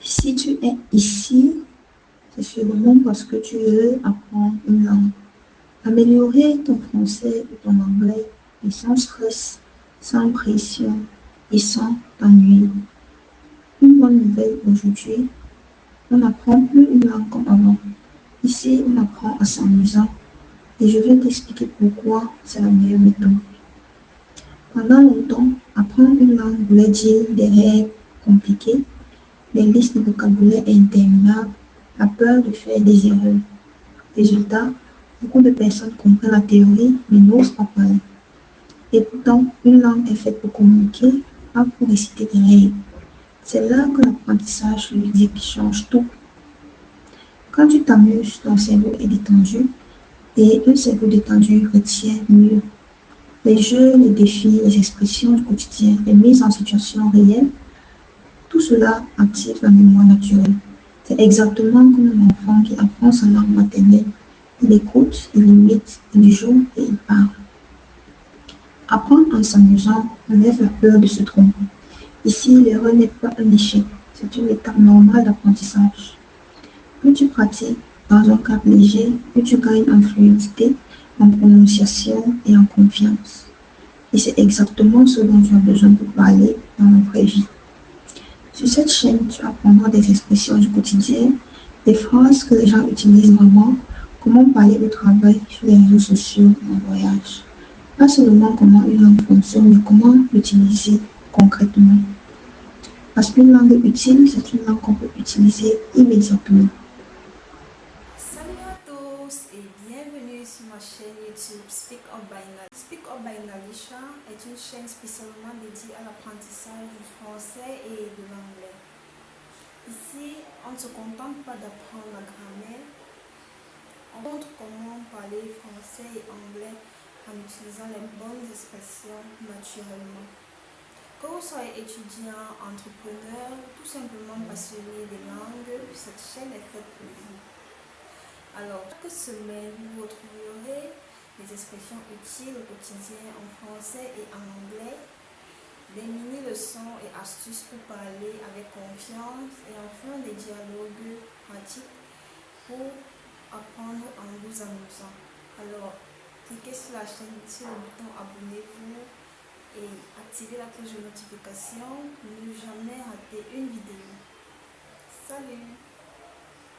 Si tu es ici, c'est sûrement parce que tu veux apprendre une langue. Améliorer ton français ou ton anglais et sans stress, sans pression et sans t'ennuyer. Une bonne nouvelle aujourd'hui, on n'apprend plus une langue comme avant. Ici, on apprend en s'amusant et je vais t'expliquer pourquoi c'est la meilleure méthode. Pendant longtemps, apprendre une langue voulait dire des règles compliquées, des listes de vocabulaire interminables, la peur de faire des erreurs. Résultat, beaucoup de personnes comprennent la théorie mais n'osent pas parler. Et pourtant, une langue est faite pour communiquer, pas pour réciter des règles. C'est là que l'apprentissage ludique change tout. Quand tu t'amuses, ton cerveau est détendu et un cerveau détendu retient mieux. Les jeux, les défis, les expressions du quotidien, les mises en situation réelle, tout cela active la mémoire naturelle. C'est exactement comme un enfant qui apprend sa langue maternelle. Il écoute, il imite, il joue et il parle. Apprendre en s'amusant enlève la peur de se tromper. Ici, l'erreur n'est pas un échec, c'est une étape normale d'apprentissage. Plus tu pratiques dans un cadre léger, plus tu gagnes en fluidité, en prononciation et en confiance. Et c'est exactement ce dont tu as besoin pour parler dans la vraie vie. Sur cette chaîne, tu apprendras des expressions du quotidien, des phrases que les gens utilisent vraiment, comment parler au travail, sur les réseaux sociaux, en voyage. Pas seulement comment une langue fonctionne, mais comment l'utiliser concrètement. Parce qu'une langue utile, c'est une langue qu'on peut utiliser immédiatement. Salut à tous et bienvenue sur ma chaîne YouTube Speak Up by Nalisha. Speak Up by Nalisha est une chaîne spécialement dédiée à l'apprentissage du français et de l'anglais. Ici, on ne se contente pas d'apprendre la grammaire, on montre comment parler français et anglais en utilisant les bonnes expressions naturellement. Que vous soyez étudiant, entrepreneur, tout simplement passionné des langues, cette chaîne est faite pour vous. Alors, chaque semaine, vous retrouverez des expressions utiles au quotidien en français et en anglais, des mini-leçons et astuces pour parler avec confiance et enfin des dialogues pratiques pour apprendre en vous amusant. Alors, cliquez sur la chaîne, sur le bouton abonnez-vous et activez la cloche de notification pour ne jamais rater une vidéo. Salut!